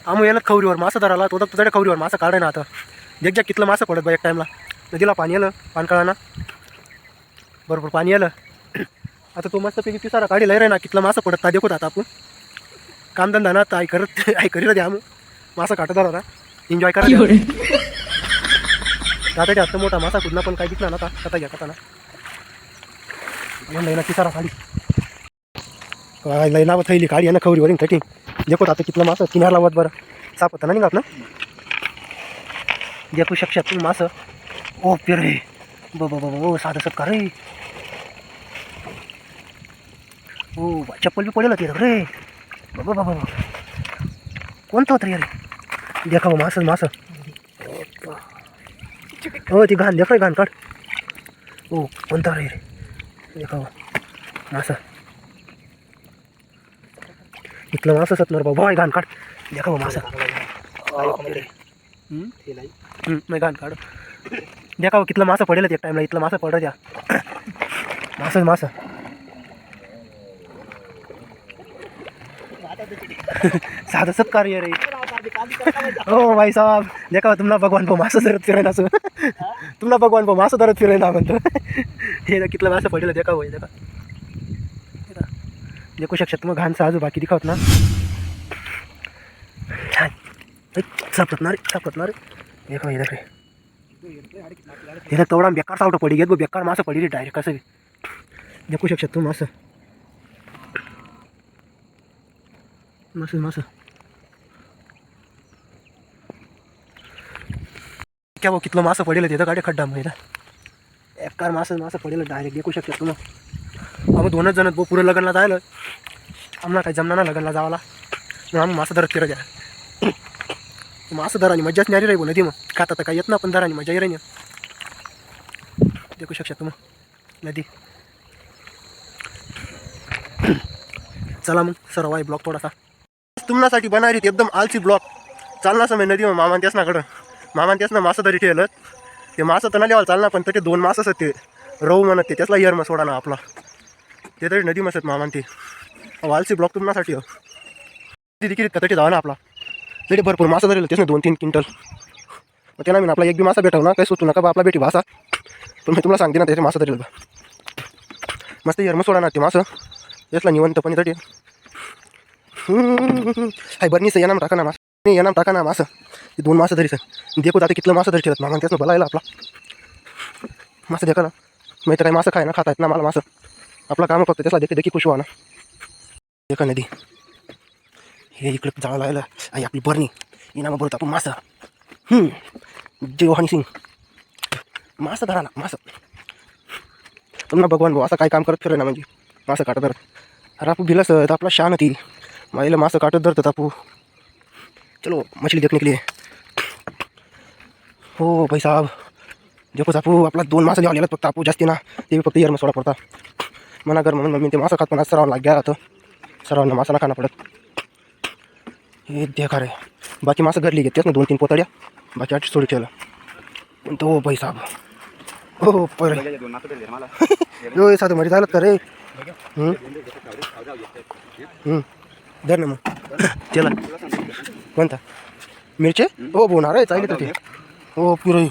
आम्ही याला खवरीवर मासा धराला तो तर तुझ्या खवरीवर मासा काढाय ना आता देख जा कितलं मासा पडत बा एक टाईमला नदीला पाणी आलं पानकळाना बरोबर पाणी आलं आता तो मस्तपैकी तिसारा काढी लय रे ना कितलं मासा पडत ना देखो आता आपण कामधंदा ना आई करत आई करीला द्या आम्ही मासा काटत होता एन्जॉय करा तात्याच्या हात मोठा मासा कुठला पण काय दिसला ना कथा घ्या कथा ना म्हणलं ना तिसारा काढी काय लय नावं थैली काढी आहे ना खवरीवर कटिंग देखो आता कितलं मासा किनार लावत बरं साप होता ना निघात ना देखू शकशात तुम्ही मासं ओ पिरे बो साधं सत्कार रे ओ चप्पल बी पडेल तिथं रे बाबा कोणतं होतं रे देखा मासं हो ती घाण देख रे घाण काढ ओ कोणता रे देखा मासं इथलं मासं सतणार बाबा घाण काढ देखा मासं नाही घाण काढ देखा कितलं मासं पडेल एक टाईमला इथलं मासं पडत द्या मासं साधं सत्कार रे हो भाई साहब देखा तुम्हाला भगवान भाऊ मासं धरत फिरायला असं तुम्हाला भगवान भाऊ मासं धरत फिरायला म्हणतो हे कितलं मासं पडेल देखा भाई देखा देखू शकतात मग घाण साजू बाकी दिखावत ना छान सापडणार देखा देख रे तेवढा बेकार सावटं पडी घेत बेकार मासं पडी रे डायरेक्ट कसं देखू शकतात तू मासं क्या भाऊ कितलं मासं पडेल तिथं गाडी खड्डा माहिती बेकार मासं पडेल डायरेक्ट देखू शकतात तुम्ही आम्ही दोनच जण भाऊ पुढे लग्नला जायला आम्हाला काही जमणार ना लग्नला जावाला मग आम्ही मासं धरत फिरत द्या मासं धरानी मज्जाच न्यारी राही बोल नदी मग खाता तर काही येत ना पण धरानी मजा राही देखू शकतात तुम्ही नदी चला मग सर्व आहे ब्लॉक थोडासा तुम्हासाठी बनारी एकदम आलसी ब्लॉक चालना समय नदी मग मामान त्याच नाकडं मामान त्याच ना मासं तरी ठेवलं ते मासं तर नाही चालना पण ते दोन मासं असत ते रहू म्हणत ते त्यातला इयर मग सोडा ना आपला ते तरी नदी मसत मामान ते आलसी ब्लॉक तुम्हासाठी देखील तरी जावा ना आपला तरी भरपूर मासं धरेल तेच ना 2-3 क्विंटल मग त्यांना मी आपला एक बी मासा भेटव ना काही सुचू नका बा आपला बेटी भासा पण मी तुम्हाला सांगते ना त्याचे मासं धरेल बा मस्त इयर मग सोडा ना ते मासं यातला निवंतपणे तरी हाय बरं निसं येणार टाका ना मासं ते 2 मासं धरीस देखो आता कितलं मासं धरी ठेवत मामान त्याच भलायला आपला मासं देखा ना माहिती काय मासं खाय ना खाता येत ना मला मासं आपला काम फक्त त्याला देखी खुश व्हा ना देखा नदी हे इकडे जाळं लायला आई आपली बरणी इनामा बरोबर आपण मासं जय हनी सिंग मासं धरा ना मासं तुम्हाला भगवान भाऊ असं काय काम करत फिराय ना म्हणजे मासं काटत धरत अरे आपू भिलास तर आपला शान होती माईला मासं काटत धरतात आपू चलो मछली देखने के लिए हो भाई साहब देखो आपू आपला 2 मासं लिहावं फक्त आपू जास्ती ना ते भी फक्त इयर सोडा पडता मना कर म्हणून मी ते मासं खात पण आज सरावं लाग गया आता सरावनं मासा ना खाना पडत हे देखा रे बाकी मासं घरली घेतेच ना 2-3 पोतड्या बाकी 8 सोडी ठेवला तो भाई साहब हो पर यो साधं मध्ये झालं का रे धर ना मग त्याला कोणता मिरचे हो बोणार आहे चालेल तर ते हो पुरं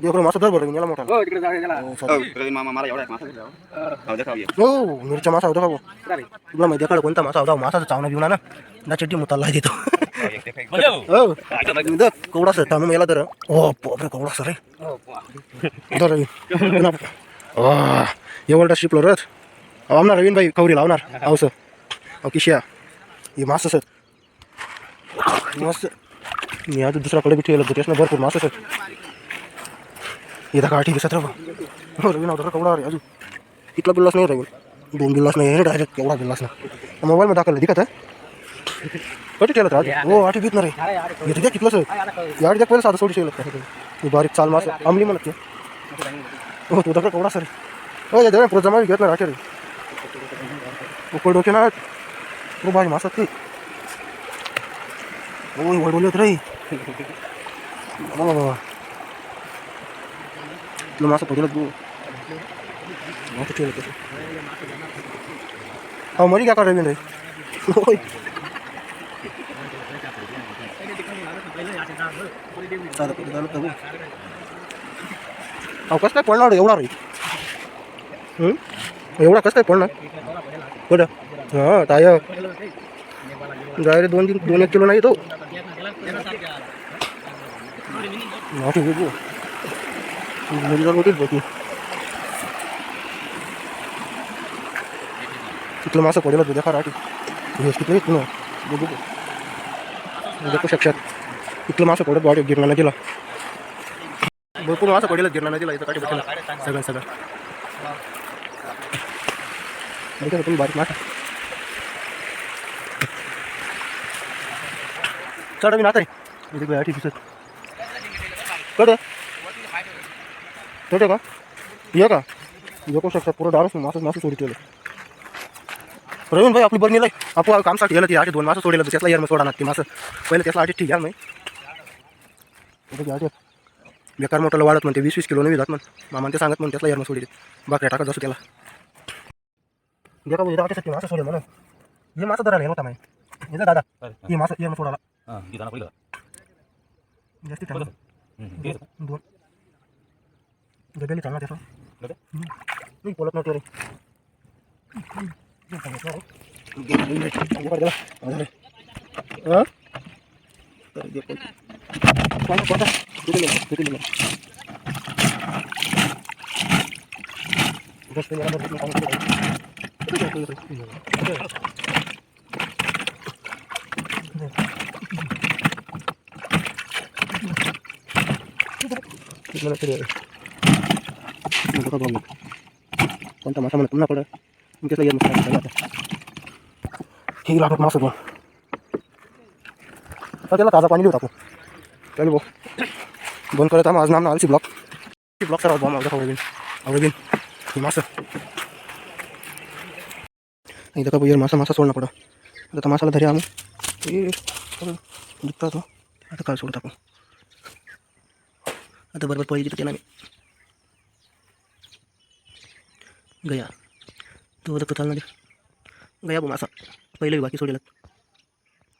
देखो मासा धर बरं याला मोठा हो मिरच्या मासा होता का तुला माहिती आहे कोणता मासा होता मासाचा चावना बिवना ना चड्डी मुताला देतो हो कवडा सर थांबून याला तर हो बापरे कवडा सर धर एवढा शिपलो रथ आमणार रवीन भाई खवरी लावणार अहो सर अहो किशिया हे मासं सर मस्त मी आज दुसराकडे बी ठेवलं होतं त्याच्यानं भरपूर मासं सर येता का ठीक आहे 17 रवीन होता कवडा रे अजून इथला बिल्लास नाही रवीन 2 बिल्लास नाही डायरेक्ट एवढा बिल्लास ना मोबाईलमध्ये दाखवलं दिखत आहे कधी ठेवलं आज हो 8 बीत ना रे येते द्या कितलं सर याड द्या पहिलं साधं सोडी ठेवलं बारीक चाल मासं आमली म्हणत ते हो तू दाखल कवडा सर हो या पुढं जमा घेत ना राखे रे उकड डोके ना हो भाई मासं ते हो वडवले होत रे बाबा तुला मासं पडलं तू मासं ठेवलं तसं हा मरी क्या कर रहे रे अहो कसं काय पडणार एवढा रे एवढा कसं काय पडणार कुठं हां ताय जाय रे 2-1 किलो नाही तो तिथलं मासं पडेल तुझ्या फार आठी किती येत ना देखू शकतात इथलं मासं पडत वाटेल गिरणा नदीला भरपूर मासं पडेल गिरणा नदीला इथं काठी बसला सगळं तुम्ही बारीक मासा चढ मी नाता रे आठी दिसत कडे का ये का देखू शकतात पुरं डाळच मासं सोडी ठेवलं रवीन भाई आपली बरणी लय आपण कामसाठी गेलं ती आठी 2 मासं सोडलं त्यातला यार मग सोडा ना ती मासं पहिले त्यातला आठी ठीक आहे मग बेकार मोठ्याला वाढत म्हणते 20-20 किलो नाही जात मग मामा ते सांगत म्हणून त्यातला यार मग सोडी बाकऱ्या टाकत जसं त्याला देखा भाई आठीसाठी मासं सोडेल म्हणून हे मासं धरायला नव्हता माहिती हे दादा ही मासं यार मग सोडाला जास्ती चांगलं 2 डबेली चालणार त्याचं मी बोलत नव्हतो रे कोणता मासा म्हणत पुन्हा पडत त्याला येत नसतं हे लागत मासा दोन तर त्याला ताजा पाणी देऊ टाकू चालेल भाऊ बंद करत आज नाम आलसी ब्लॉक सर बॉम्ब आवडीन हे मासा इथं का भैया मासा सोडणं पडं आता मासाला धरी आम्ही दुखता तो आता काल सोड टाकू आता बरोबर पळी तिथं त्याला मी गया तो होता चालणार गया बो मासा पहिले बाकी सोडेल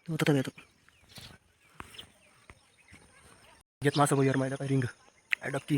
होता तर येतो घेत मासा भैया माहिती काय रिंग डक्की